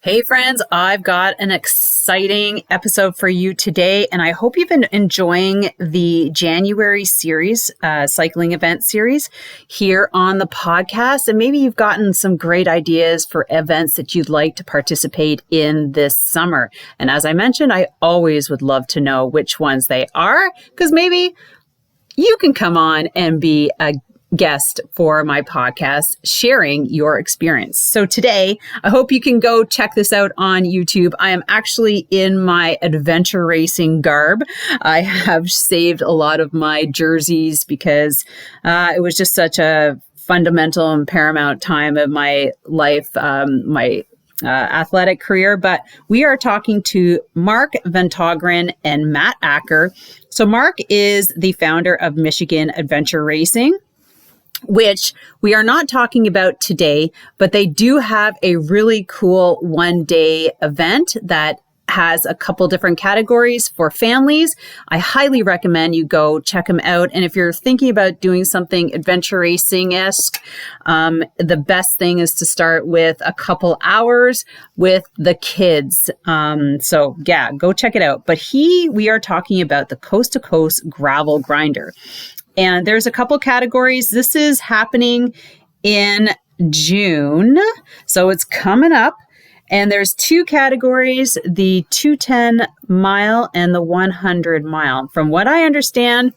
Hey friends, I've got an exciting episode for you today, and I hope you've been enjoying the January series, cycling event series here on the podcast. And maybe you've gotten some great ideas for events that you'd like to participate in this summer. And as I mentioned, I always would love to know which ones they are, because maybe you can come on and be a guest for my podcast, sharing your experience. So today, I hope you can go check this out on YouTube. I am actually in my adventure racing garb. I have saved a lot of my jerseys because it was just such a fundamental and paramount time of my life, my athletic career. But we are talking to Mark VanTongeren and Matt Acker. So Mark is the founder of Michigan Adventure Racing, which we are not talking about today, but they do have a really cool one-day event that has a couple different categories for families. I highly recommend you go check them out. And if you're thinking about doing something adventure racing-esque, the best thing is to start with a couple hours with the kids. So yeah, go check it out. But we are talking about the Coast to Coast Gravel Grinder. And there's a couple categories. This is happening in June, so it's coming up. And there's two categories, the 210 mile and the 100 mile. From what I understand,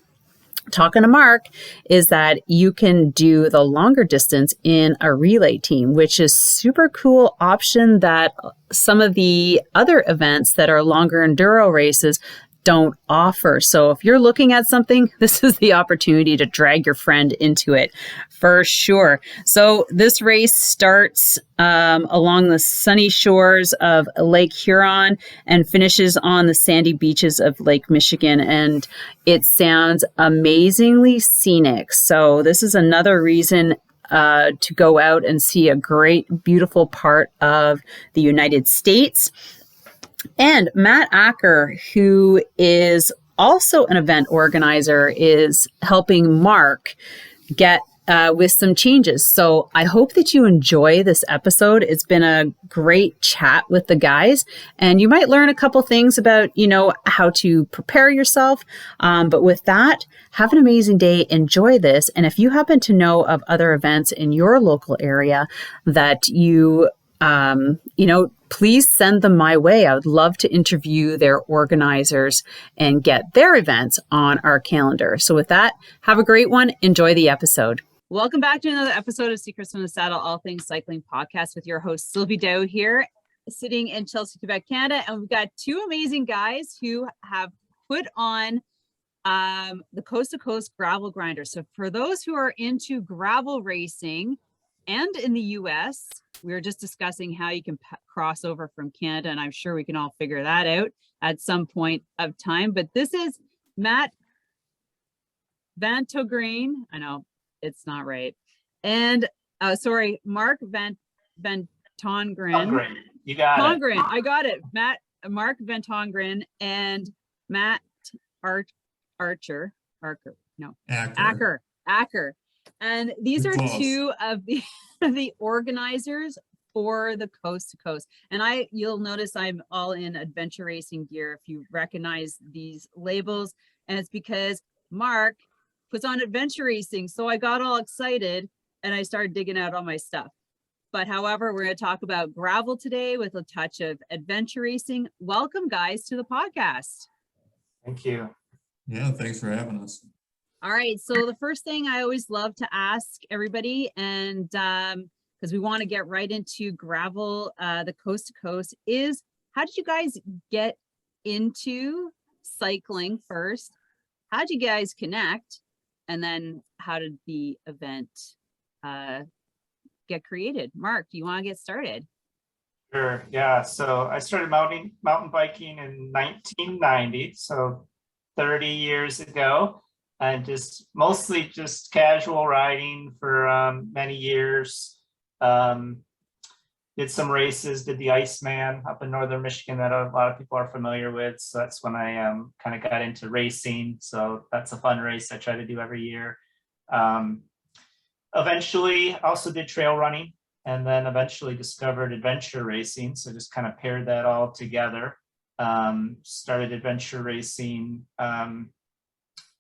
talking to Mark, is that you can do the longer distance in a relay team, which is super cool option that some of the other events that are longer enduro races don't offer. So if you're looking at something, this is the opportunity to drag your friend into it for sure. So this race starts along the sunny shores of Lake Huron and finishes on the sandy beaches of Lake Michigan. And it sounds amazingly scenic. So this is another reason to go out and see a great, beautiful part of the United States. And Matt Acker, who is also an event organizer, is helping Mark get with some changes. So I hope that you enjoy this episode. It's been a great chat with the guys, and you might learn a couple things about, how to prepare yourself. But with that, have an amazing day. Enjoy this. And if you happen to know of other events in your local area that please send them my way. I would love to interview their organizers and get their events on our calendar. So with that, have a great one. Enjoy the episode. Welcome back to another episode of Secrets from the Saddle, All Things Cycling Podcast with your host, Sylvie here, sitting in Chelsea, Quebec, Canada. And we've got two amazing guys who have put on the Coast to Coast Gravel Grinder. So for those who are into gravel racing and in the US, we were just discussing how you can cross over from Canada, and I'm sure we can all figure that out at some point of time. But this is Matt VanTongreen. I know it's not right. And Mark VanTongeren. You got Tongren. I got it. Mark VanTongeren and Matt Acker. And these are two of the organizers for the Coast to Coast. And you'll notice I'm all in adventure racing gear if you recognize these labels. And it's because Mark puts on adventure racing. So I got all excited and I started digging out all my stuff. But however, we're going to talk about gravel today with a touch of adventure racing. Welcome, guys, to the podcast. Thank you. Yeah, thanks for having us. All right. So the first thing I always love to ask everybody, and because we want to get right into gravel, the Coast to Coast, is how did you guys get into cycling first? How did you guys connect? And then how did the event get created? Mark, do you want to get started? Sure. Yeah. So I started mountain biking in 1990. So 30 years ago. And mostly just casual riding for many years. Did some races, did the Iceman up in northern Michigan that a lot of people are familiar with. So that's when I kind of got into racing. So that's a fun race I try to do every year. Eventually also did trail running and then eventually discovered adventure racing. So just kind of paired that all together. Started adventure racing, I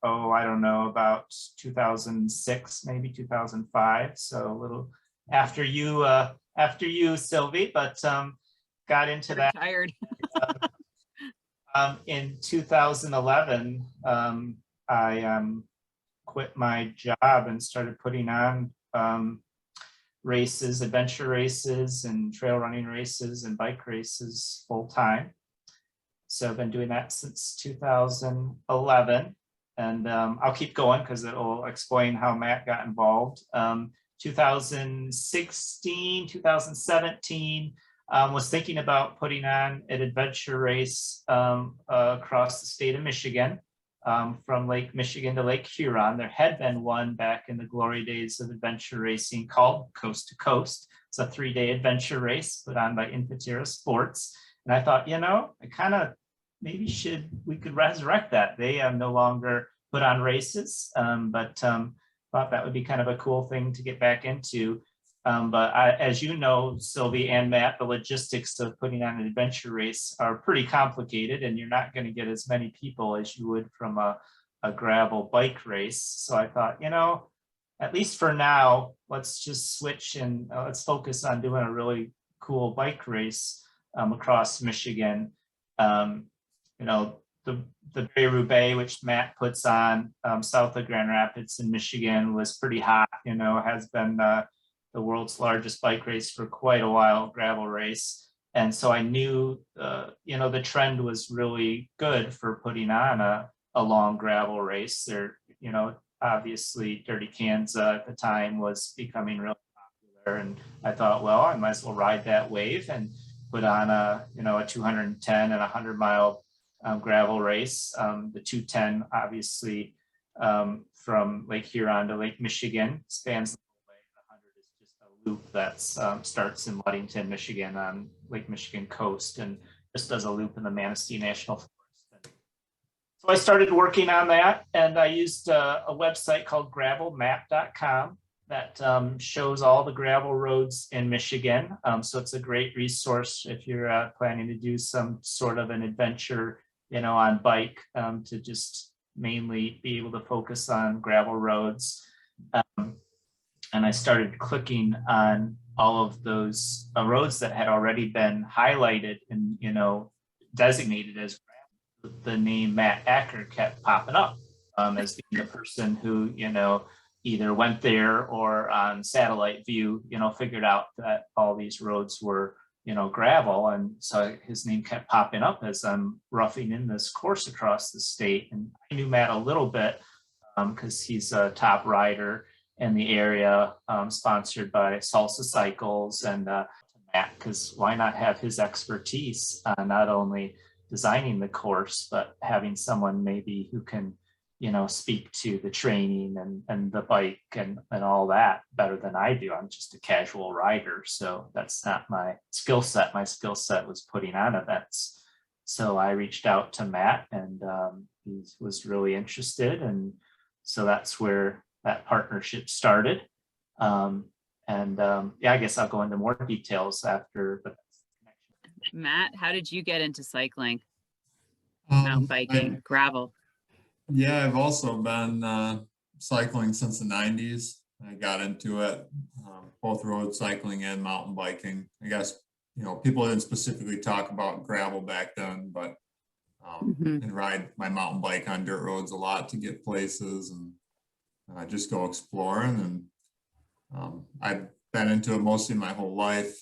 don't know, about 2006, maybe 2005. So a little after you, Sylvie, but got into that. Tired. In 2011, I quit my job and started putting on races, adventure races and trail running races and bike races full time. So I've been doing that since 2011, and I'll keep going because it will explain how Matt got involved. 2016, 2017, was thinking about putting on an adventure race across the state of Michigan, from Lake Michigan to Lake Huron. There had been one back in the glory days of adventure racing called Coast to Coast. It's a 3-day adventure race put on by Infotera Sports. And I thought, I kind of we could resurrect that. They no longer put on races, but thought that would be kind of a cool thing to get back into. But as you know, Sylvie and Matt, the logistics of putting on an adventure race are pretty complicated, and you're not going to get as many people as you would from a gravel bike race. So I thought, at least for now, let's just switch and let's focus on doing a really cool bike race across Michigan. The Bay-Roubaix, which Matt puts on south of Grand Rapids in Michigan, was pretty hot, has been the world's largest bike race for quite a while, gravel race. And so I knew, the trend was really good for putting on a long gravel race. There, obviously Dirty Kansas at the time was becoming really popular. And I thought, well, I might as well ride that wave and put on a 210 and 100 mile gravel race. The 210, obviously, from Lake Huron to Lake Michigan, spans the whole way. The 100 is just a loop that starts in Ludington, Michigan, on Lake Michigan coast, and just does a loop in the Manistee National Forest. So I started working on that, and I used a website called gravelmap.com that shows all the gravel roads in Michigan. So it's a great resource if you're planning to do some sort of an adventure, on bike, to just mainly be able to focus on gravel roads. And I started clicking on all of those roads that had already been highlighted and, designated as gravel. The name Matt Acker kept popping up as being the person who, either went there or on satellite view, figured out that all these roads were, gravel. And so his name kept popping up as I'm roughing in this course across the state. And I knew Matt a little bit because he's a top rider in the area, sponsored by Salsa Cycles. And Matt, because why not have his expertise not only designing the course, but having someone maybe who can speak to the training and the bike and all that better than I do. I'm just a casual rider, so that's not my skill set. My skill set was putting on events. So I reached out to Matt, and he was really interested, and so that's where that partnership started. I guess I'll go into more details after the connection. Matt, how did you get into cycling, mountain biking, gravel? Yeah, I've also been cycling since the 90s. I got into it, both road cycling and mountain biking. I guess, people didn't specifically talk about gravel back then, but and ride my mountain bike on dirt roads a lot to get places and just go exploring. And I've been into it mostly my whole life,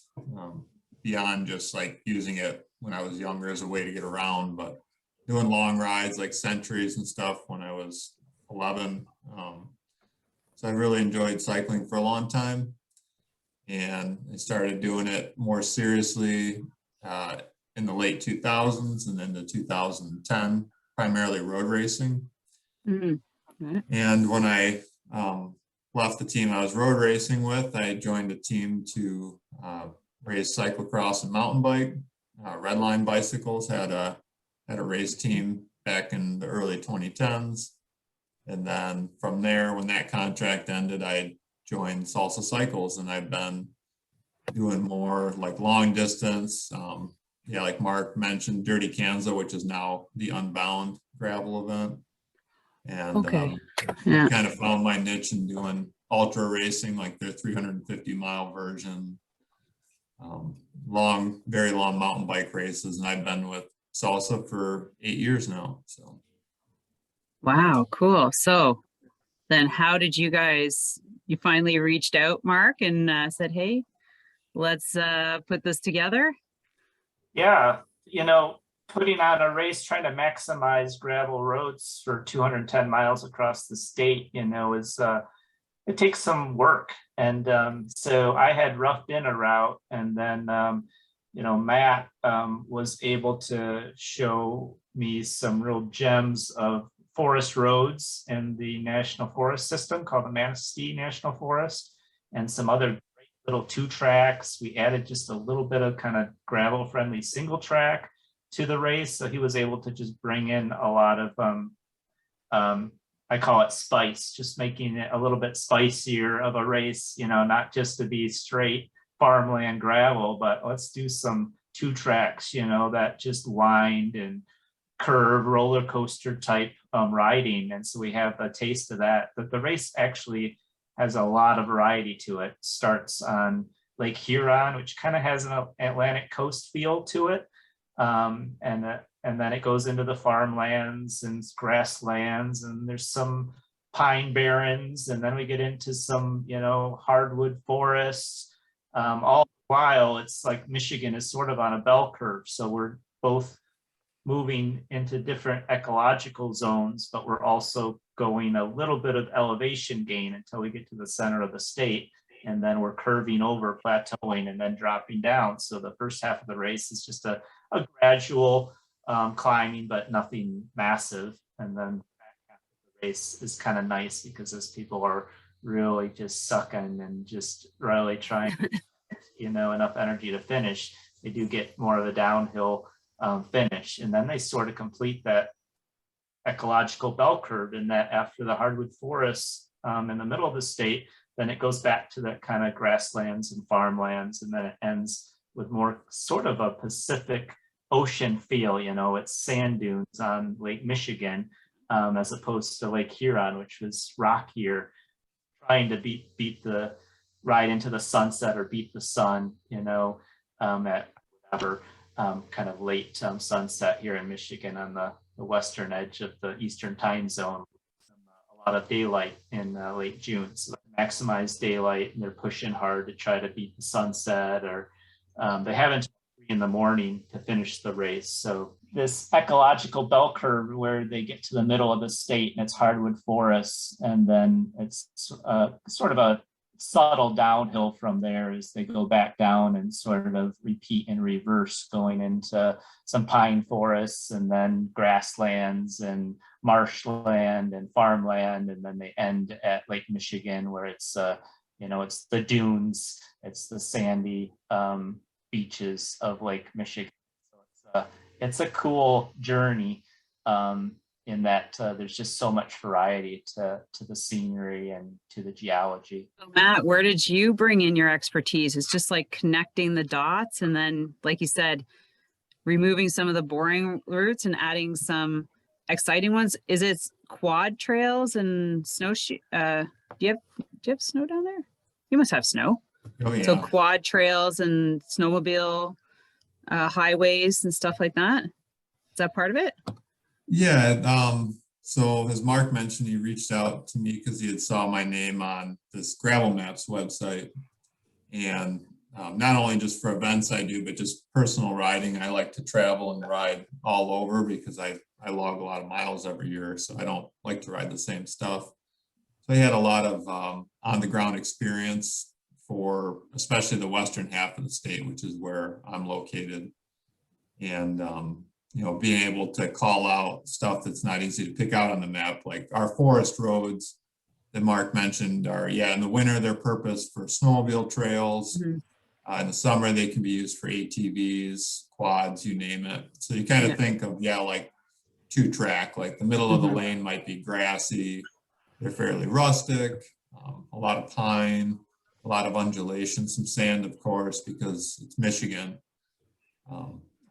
beyond just like using it when I was younger as a way to get around, but doing long rides like centuries and stuff when I was 11. So I really enjoyed cycling for a long time, and I started doing it more seriously in the late 2000s and then the 2010, primarily road racing. Mm-hmm. And when I left the team I was road racing with, I joined a team to race cyclocross and mountain bike. Redline Bicycles had a race team back in the early 2010s. And then from there, when that contract ended, I joined Salsa Cycles, and I've been doing more like long distance. Yeah, like Mark mentioned, Dirty Kansas, which is now the Unbound gravel event. And Okay. Yeah. kind of found my niche in doing ultra racing, like their 350-mile version. Long, very long mountain bike races. And I've been with Salsa for 8 years now. So. Wow, cool. So then how did you finally reached out, Mark, and said, hey, let's put this together? Yeah, putting on a race, trying to maximize gravel roads for 210 miles across the state, is it takes some work. And so I had roughed in a route, and then Matt was able to show me some real gems of forest roads in the national forest system called the Manistee National Forest, and some other great little 2 tracks. We added just a little bit of kind of gravel friendly single track to the race, so he was able to just bring in a lot of I call it spice, just making it a little bit spicier of a race, not just to be straight farmland gravel, but let's do some 2 tracks, that just wind and curve roller coaster type riding. And so we have a taste of that. But the race actually has a lot of variety to it. Starts on Lake Huron, which kind of has an Atlantic coast feel to it. And then it goes into the farmlands and grasslands, and there's some pine barrens, and then we get into some, hardwood forests. All the while, it's like Michigan is sort of on a bell curve. So we're both moving into different ecological zones, but we're also going a little bit of elevation gain until we get to the center of the state. And then we're curving over, plateauing, and then dropping down. So the first half of the race is just a gradual climbing, but nothing massive. And then the back half of the race is kind of nice because as people are really just sucking and just really trying, enough energy to finish, they do get more of a downhill finish. And then they sort of complete that ecological bell curve in that after the hardwood forests in the middle of the state, then it goes back to that kind of grasslands and farmlands, and then it ends with more sort of a Pacific Ocean feel. It's sand dunes on Lake Michigan as opposed to Lake Huron, which was rockier, trying to beat the ride into the sunset or beat the sun, at whatever kind of late sunset here in Michigan on the western edge of the Eastern time zone. A lot of daylight in late June, so maximize daylight, and they're pushing hard to try to beat the sunset, or they haven't 3 in the morning to finish the race. So this ecological bell curve where they get to the middle of the state and it's hardwood forests, and then it's sort of a subtle downhill from there as they go back down and sort of repeat in reverse, going into some pine forests and then grasslands and marshland and farmland, and then they end at Lake Michigan where it's it's the dunes, it's the sandy beaches of Lake Michigan. So it's a cool journey in that there's just so much variety to the scenery and to the geology. So Matt, where did you bring in your expertise? It's just like connecting the dots, and then, like you said, removing some of the boring routes and adding some exciting ones. Is it quad trails and snowshoe? Do you have snow down there? You must have snow. Oh, yeah. So quad trails and snowmobile highways and stuff like that. Is that part of it? Yeah. So as Mark mentioned, he reached out to me because he had saw my name on this Gravel Maps website. And not only just for events I do, but just personal riding. I like to travel and ride all over because I log a lot of miles every year, so I don't like to ride the same stuff. So I had a lot of on the ground experience for especially the western half of the state, which is where I'm located. And being able to call out stuff that's not easy to pick out on the map, like our forest roads that Mark mentioned are, in the winter, they're purposed for snowmobile trails. Mm-hmm. In the summer, they can be used for ATVs, quads, you name it. So you kind of think of, like 2-track, like the middle of the lane might be grassy. They're fairly rustic, a lot of pine. a lot of undulation, some sand, of course, because it's Michigan.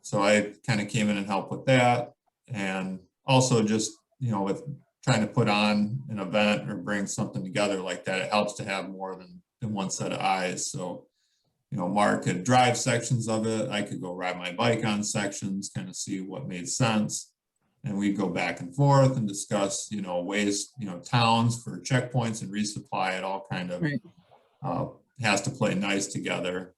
So I kind of came in and helped with that. And also just, you know, with trying to put on an event or bring something together like that, it helps to have more than one set of eyes. So, you know, Mark could drive sections of it. I could go ride my bike on sections, kind of see what made sense. And we'd go back and forth and discuss, you know, ways, you know, towns for checkpoints and resupply. It all kind of Right. has to play nice together.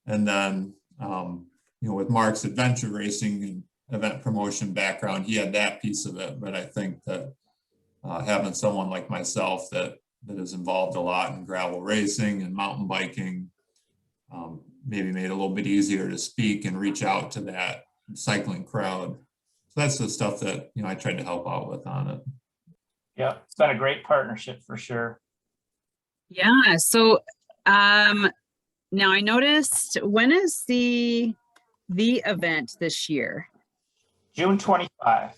And then, you know, with Mark's adventure racing and event promotion background, he had that piece of it. But I think that having someone like myself that is involved a lot in gravel racing and mountain biking, maybe made it a little bit easier to speak and reach out to that cycling crowd. So that's the stuff that, you know, I tried to help out with on it. Yeah, it's been a great partnership for sure. Yeah. So now I noticed, when is the event this year? June 25.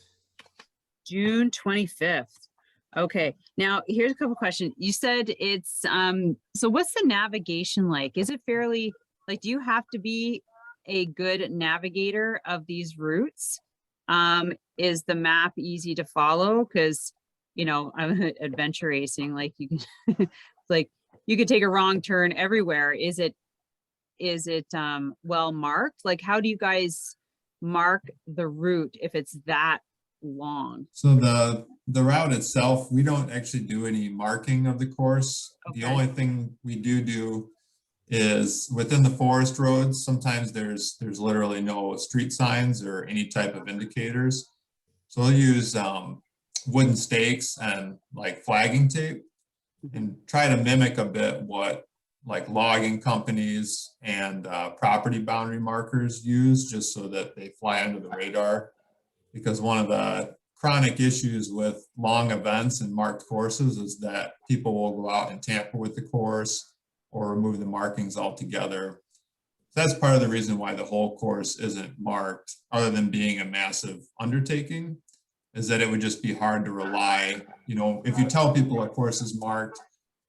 June 25th. Okay. Now here's a couple questions. You said it's so what's the navigation like? Is it fairly, like, do you have to be a good navigator of these routes? Is the map easy to follow? Because, you know, I'm adventure racing, like you can like you could take a wrong turn everywhere. Is it well marked? Like, how do you guys mark the route if it's that long? So the route itself, we don't actually do any marking of the course. Okay. The only thing we do is within the forest roads, sometimes there's literally no street signs or any type of indicators. So we'll use wooden stakes and like flagging tape and try to mimic a bit what like logging companies and property boundary markers use, just so that they fly under the radar. Because one of the chronic issues with long events and marked courses is that people will go out and tamper with the course or remove the markings altogether. So that's part of the reason why the whole course isn't marked, other than being a massive undertaking, is that it would just be hard to rely. You know, if you tell people a course is marked,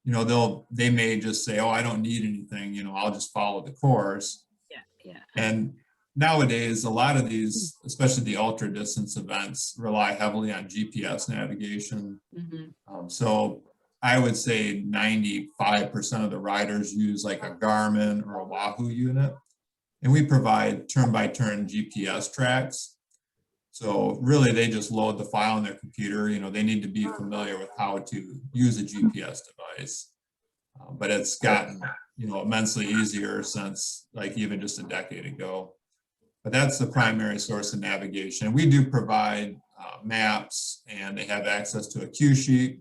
you know, they may just say, oh, I don't need anything, you know, I'll just follow the course. Yeah. And nowadays, a lot of these, especially the ultra distance events, rely heavily on GPS navigation. So I would say 95% of the riders use like a Garmin or a Wahoo unit. And we provide turn-by-turn GPS tracks. So really, they just load the file on their computer. You know, they need to be familiar with how to use a GPS device. But it's gotten, you know, immensely easier since like even just a decade ago. But that's the primary source of navigation. We do provide maps, and they have access to a cue sheet.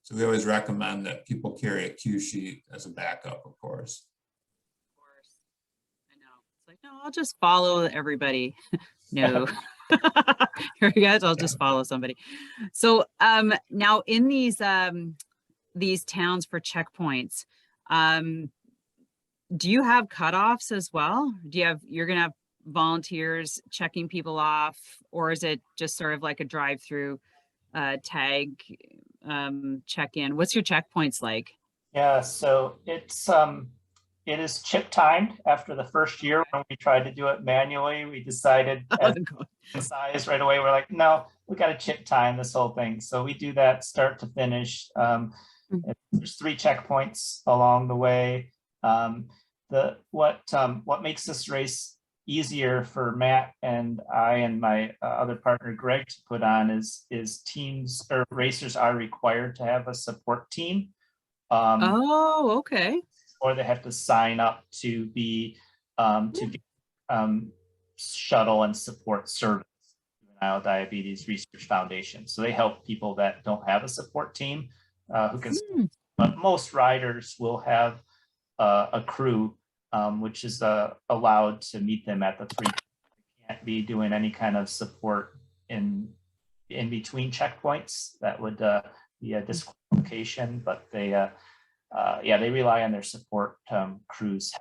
So we always recommend that people carry a cue sheet as a backup, of course. Of course. I know. It's like, no, I'll just follow everybody. No. Here you guys, I'll just follow somebody. So now in these towns for checkpoints, do you have cutoffs as well? You're gonna have volunteers checking people off, or is it just sort of like a drive-through tag check-in? What's your checkpoints like? Yeah, so it is chip timed. After the first year when we tried to do it manually, we decided size right away. We're like, no, we got to chip time this whole thing. So we do that start to finish. There's 3 checkpoints along the way. What makes this race easier for Matt and I and my other partner Greg to put on is teams, or racers are required to have a support team. Oh, okay. Or they have to sign up to be shuttle and support service, Juvenile Diabetes Research Foundation. So they help people that don't have a support team who can. But most riders will have a crew, which is allowed to meet them at the 3. They can't be doing any kind of support in between checkpoints. That would be a disqualification. But they rely on their support crews.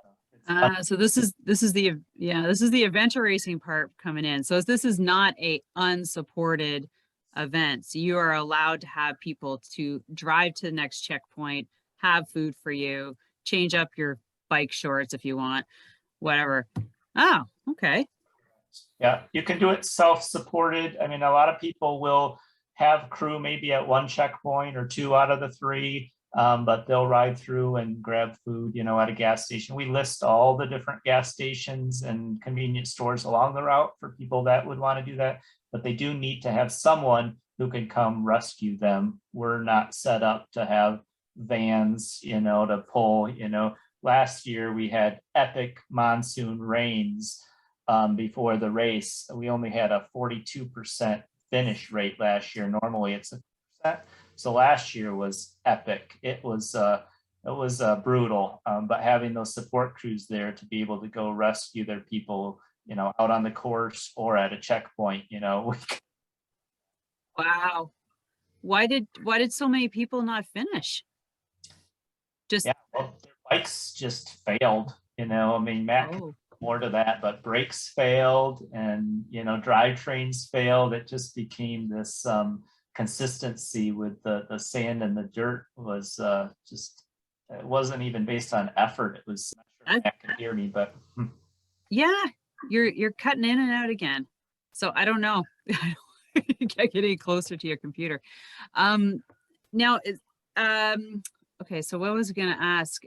So this is the adventure racing part coming in. So this is not a unsupported event. So you are allowed to have people to drive to the next checkpoint, have food for you, change up your bike shorts if you want, whatever. Oh, okay. Yeah, you can do it self-supported. I mean, a lot of people will have crew maybe at one checkpoint or two out of the three, but they'll ride through and grab food, at a gas station. We list all the different gas stations and convenience stores along the route for people that would want to do that, but they do need to have someone who can come rescue them. We're not set up to have vans, to pull. Last year we had epic monsoon rains before the race. We only had a 42% finish rate last year. Normally it's a percent. So last year was epic. It was brutal, but having those support crews there to be able to go rescue their people, out on the course or at a checkpoint, Wow. Why did so many people not finish? Just well, their bikes just failed. I mean, Matt can more to that, but brakes failed and drivetrains failed. It just became this consistency with the sand and the dirt was just, it wasn't even based on effort. It was, I'm not sure Matt can hear me, but yeah, you're cutting in and out again, so I don't know. Can't get any closer to your computer. Now okay, so what was I gonna ask?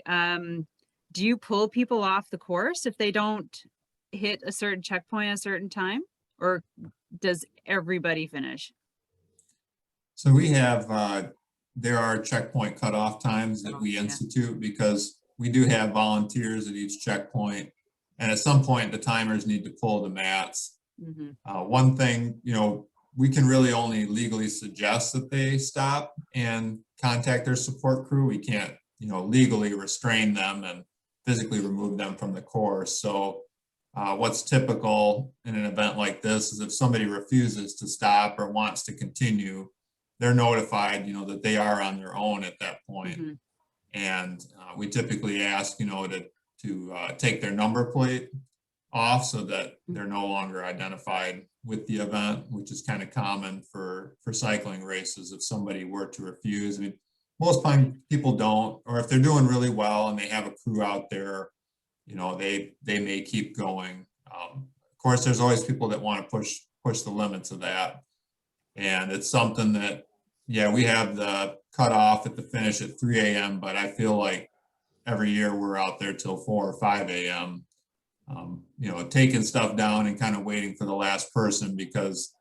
Do you pull people off the course if they don't hit a certain checkpoint at a certain time, or does everybody finish? So we have, there are checkpoint cutoff times that we institute because we do have volunteers at each checkpoint. And at some point, the timers need to pull the mats. One thing, we can really only legally suggest that they stop and contact their support crew. We can't, legally restrain them and physically remove them from the course. So what's typical in an event like this is if somebody refuses to stop or wants to continue, they're notified, that they are on their own at that point. And we typically ask, to take their number plate off so that they're no longer identified with the event, which is kind of common for cycling races. If somebody were to refuse, I mean, most time people don't, or if they're doing really well and they have a crew out there, they may keep going. Of course, there's always people that want to push the limits of that. And it's something that, we have the cutoff at the finish at 3 a.m., but I feel like every year we're out there till 4 or 5 a.m., taking stuff down and kind of waiting for the last person, because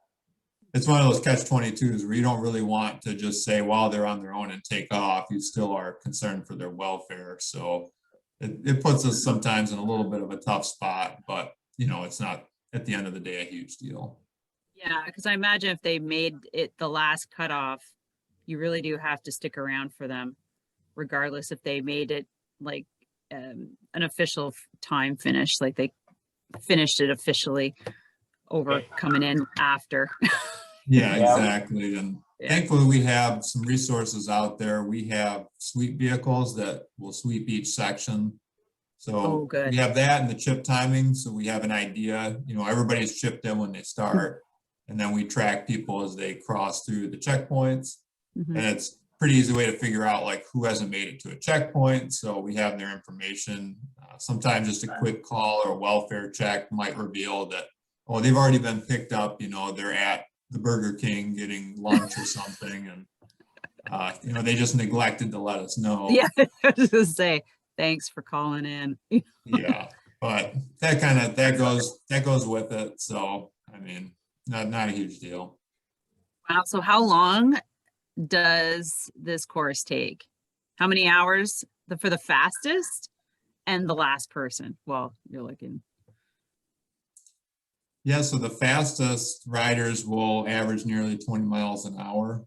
it's one of those catch-22s where you don't really want to just say, well, they're on their own and take off. You still are concerned for their welfare. So it puts us sometimes in a little bit of a tough spot, but, it's not at the end of the day a huge deal. Yeah, because I imagine if they made it the last cutoff, you really do have to stick around for them, regardless if they made it like an official time finish, like they finished it officially over coming in after. Yeah, exactly. And thankfully we have some resources out there. We have sweep vehicles that will sweep each section. So we have that and the chip timing. So we have an idea, everybody's chipped in when they start. And then we track people as they cross through the checkpoints. And it's pretty easy way to figure out like who hasn't made it to a checkpoint. So we have their information. Sometimes just a quick call or a welfare check might reveal that, oh, they've already been picked up, they're at the Burger King getting lunch or something. And, they just neglected to let us know. Yeah, I was gonna say, thanks for calling in. Yeah, but that goes with it. So, I mean, not a huge deal. Wow. So how long does this course take? How many hours for the fastest and the last person? Well, you're looking. Yeah, so the fastest riders will average nearly 20 miles an hour.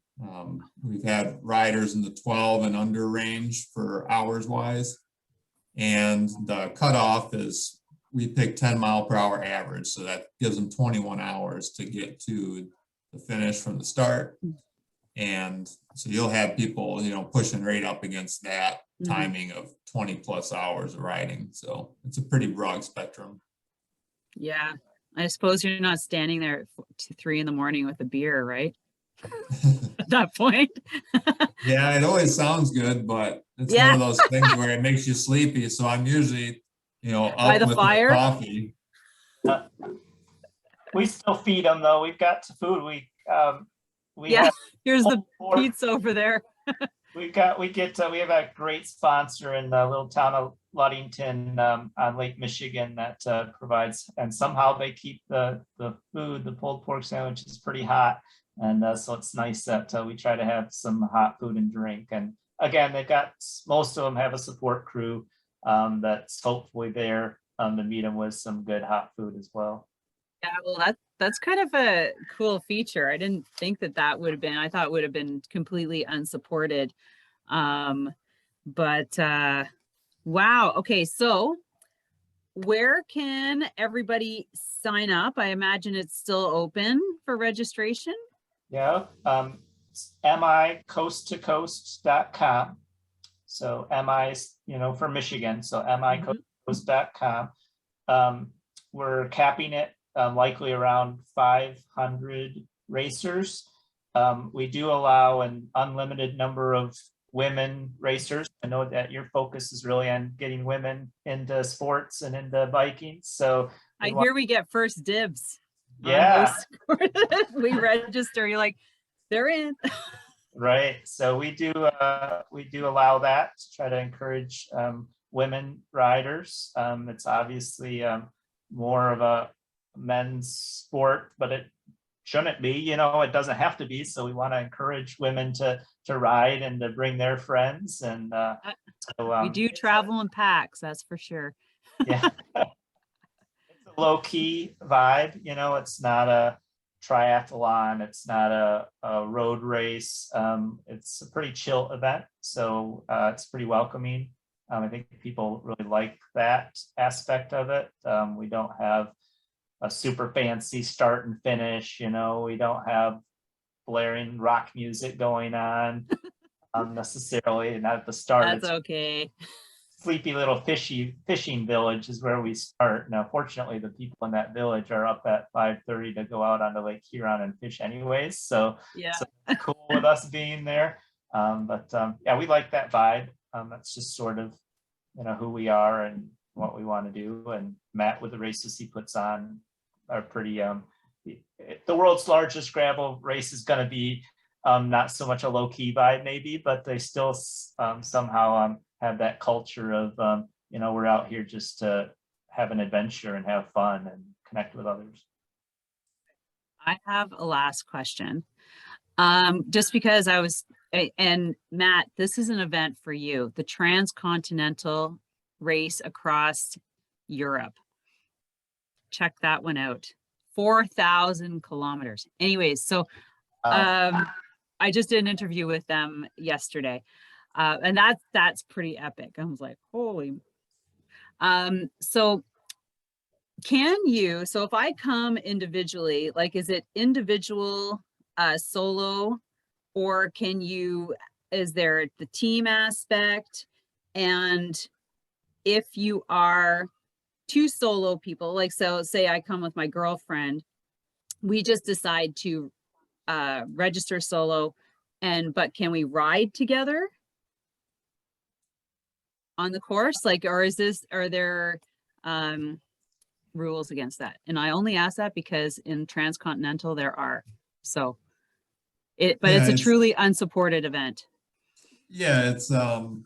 We've had riders in the 12 and under range for hours wise. And the cutoff is we pick 10 mile per hour average. So that gives them 21 hours to get to the finish from the start. And so you'll have people, pushing right up against that timing of 20 plus hours of riding. So it's a pretty broad spectrum. Yeah. I suppose you're not standing there at 3 a.m. with a beer, right? At that point. Yeah, it always sounds good, but It's one Yeah, of those things where it makes you sleepy. So I'm usually, by up the with my fire. coffee. We still feed them though. We've got food. We Yeah, have here's the pork. pizza over there. We have a great sponsor in the little town of Ludington on Lake Michigan that provides, and somehow they keep the food, the pulled pork sandwich is pretty hot. And so it's nice that we try to have some hot food and drink. And again, most of them have a support crew that's hopefully there to meet them with some good hot food as well. Yeah, well, that's kind of a cool feature. I didn't think that would have been, I thought it would have been completely unsupported. But wow. Okay, so where can everybody sign up? I imagine it's still open for registration. Yeah, micoasttocoast.com. So MI, for Michigan, so micoasttocoast.com. We're capping it likely around 500 racers. We do allow an unlimited number of women racers. I know that your focus is really on getting women into sports and into biking. So I hear we get first dibs. Yeah. We register, you're like, they're in. Right. So we do allow that to try to encourage women riders. It's obviously more of a men's sport, but it shouldn't be, it doesn't have to be. So we want to encourage women to ride and to bring their friends. And so we do travel in packs, that's for sure. Yeah. It's a low key vibe, it's not a triathlon, it's not a road race. It's a pretty chill event. So it's pretty welcoming. I think people really like that aspect of it. We don't have a super fancy start and finish, we don't have blaring rock music going on necessarily, not at the start. That's okay. Sleepy little fishing village is where we start. Now, fortunately, the people in that village are up at 5:30 to go out onto Lake Huron and fish anyways. So yeah, so it's cool with us being there. But yeah, we like that vibe. That's just sort of, who we are and what we want to do. And Matt, with the races he puts on, are pretty, the world's largest gravel race is going to be not so much a low key vibe maybe, but they still somehow have that culture of, we're out here just to have an adventure and have fun and connect with others. I have a last question. Just because and Matt, this is an event for you, the transcontinental race across Europe. Check that one out. 4,000 kilometers. Anyways, so I just did an interview with them yesterday. And that's pretty epic. I was like, holy. So if I come individually, like, is it individual solo, or is there the team aspect? And if you are two solo people, like, so say I come with my girlfriend, we just decide to register solo, but can we ride together on the course? Like, or are there rules against that? And I only ask that because in transcontinental there are. So it's a truly unsupported event. Yeah, I'm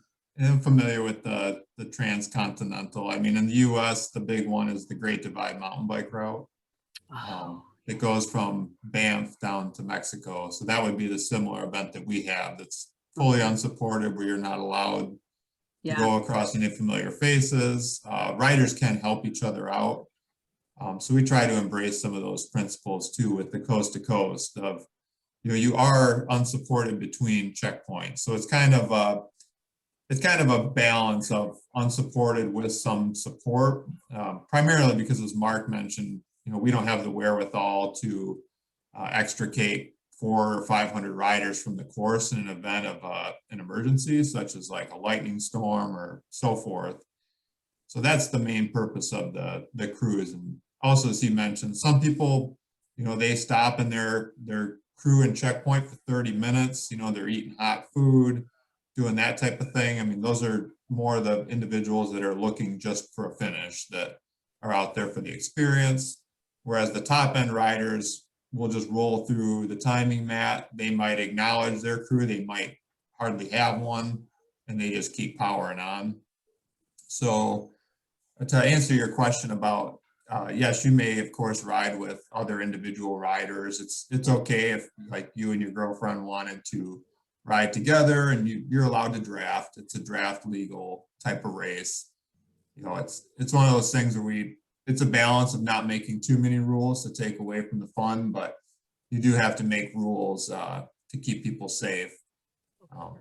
familiar with the transcontinental. I mean, in the US, the big one is the Great Divide mountain bike route. It goes from Banff down to Mexico. So that would be the similar event that we have that's fully unsupported, where you're not allowed to go across any familiar faces. Riders can help each other out. So we try to embrace some of those principles too with the coast to coast of, you are unsupported between checkpoints. So it's kind of a balance of unsupported with some support, primarily because, as Mark mentioned, we don't have the wherewithal to extricate 400 or 500 riders from the course in an event of an emergency, such as like a lightning storm or so forth. So that's the main purpose of the cruise. And also, as he mentioned, some people, they stop in their crew and checkpoint for 30 minutes. They're eating hot food. doing that type of thing. I mean, those are more the individuals that are looking just for a finish, that are out there for the experience. Whereas the top end riders will just roll through the timing mat. They might acknowledge their crew. They might hardly have one, and they just keep powering on. So to answer your question about, yes, you may of course ride with other individual riders. It's okay if like you and your girlfriend wanted to ride together, and you're allowed to draft. It's a draft legal type of race. You know, it's one of those things where it's a balance of not making too many rules to take away from the fun, but you do have to make rules to keep people safe.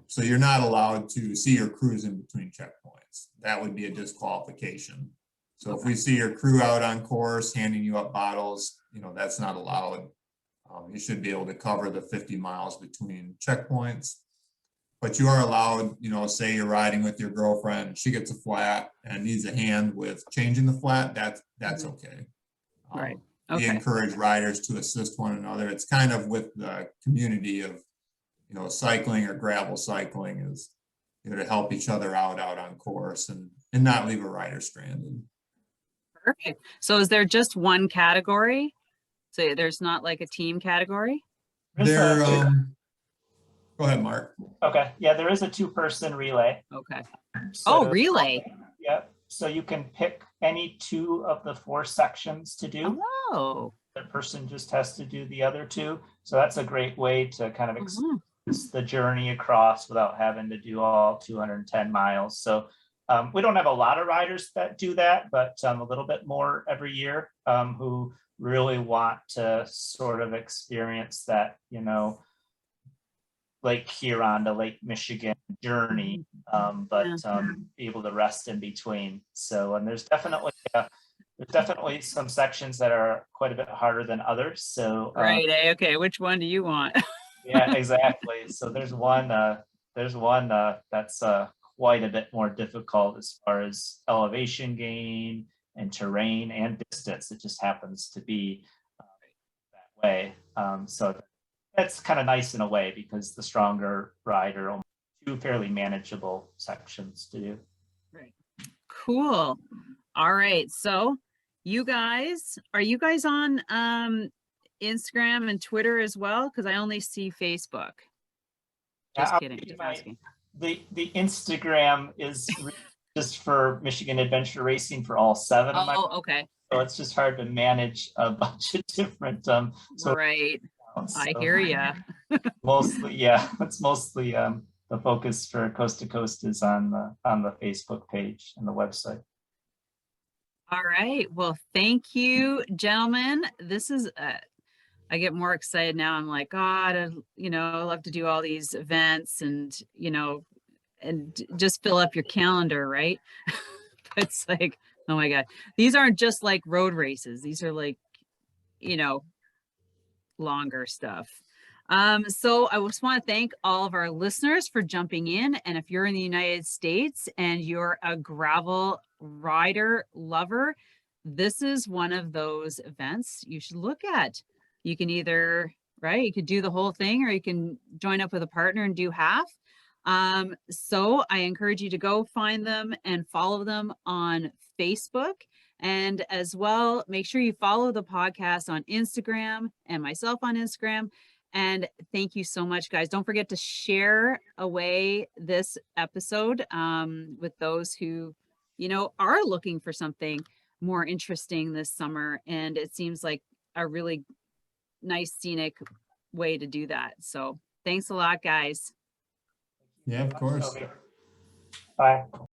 So you're not allowed to see your crews in between checkpoints. That would be a disqualification. So if we see your crew out on course handing you up bottles, you know, that's not allowed. You should be able to cover the 50 miles between checkpoints. But you are allowed, you know, say you're riding with your girlfriend, she gets a flat and needs a hand with changing the flat, that's okay. Right. We Okay. encourage riders to assist one another. It's kind of with the community of, you know, cycling or gravel cycling is, you know, to help each other out on course and not leave a rider stranded. Perfect. So is there just one category? So there's not like a team category? There, go ahead, Mark. Okay, yeah, there is a 2-person relay. Okay. So, Oh, relay. yeah, so you can pick any 2 of the 4 sections to do. Oh. The person just has to do the other 2. So that's a great way to kind of experience the journey across without having to do all 210 miles. So we don't have a lot of riders that do that, but a little bit more every year who really want to sort of experience that, you know, Lake Huron to Lake Michigan journey, but be able to rest in between. So, and there's definitely some sections that are quite a bit harder than others. So, right. Okay. Which one do you want? yeah, exactly. So there's one that's quite a bit more difficult as far as elevation gain and terrain and distance. It just happens to be that way. So that's kind of nice in a way because the stronger rider only 2 fairly manageable sections to do. Right. Cool. All right. So are you guys on Instagram and Twitter as well? Because I only see Facebook. Just kidding. Just asking. The Instagram is just for Michigan Adventure Racing for all 7 of my. Oh, okay. So it's just hard to manage a bunch of different right. accounts. I hear ya. Mostly, yeah, it's mostly the focus for Coast to Coast is on the Facebook page and the website. All right. Well, thank you, gentlemen. This is I get more excited now. I'm like, God, you know, I love to do all these events and, you know, and just fill up your calendar, right? It's like, oh my God, these aren't just like road races. These are like, you know, longer stuff. So I just want to thank all of our listeners for jumping in. And if you're in the United States and you're a gravel rider lover, this is one of those events you should look at. You can either, right, you could do the whole thing or you can join up with a partner and do half. So I encourage you to go find them and follow them on Facebook. And as well, make sure you follow the podcast on Instagram and myself on Instagram. And thank you so much, guys. Don't forget to share away this episode with those who, you know, are looking for something more interesting this summer. And it seems like a really nice scenic way to do that. So thanks a lot, guys. Yeah, of course. Bye.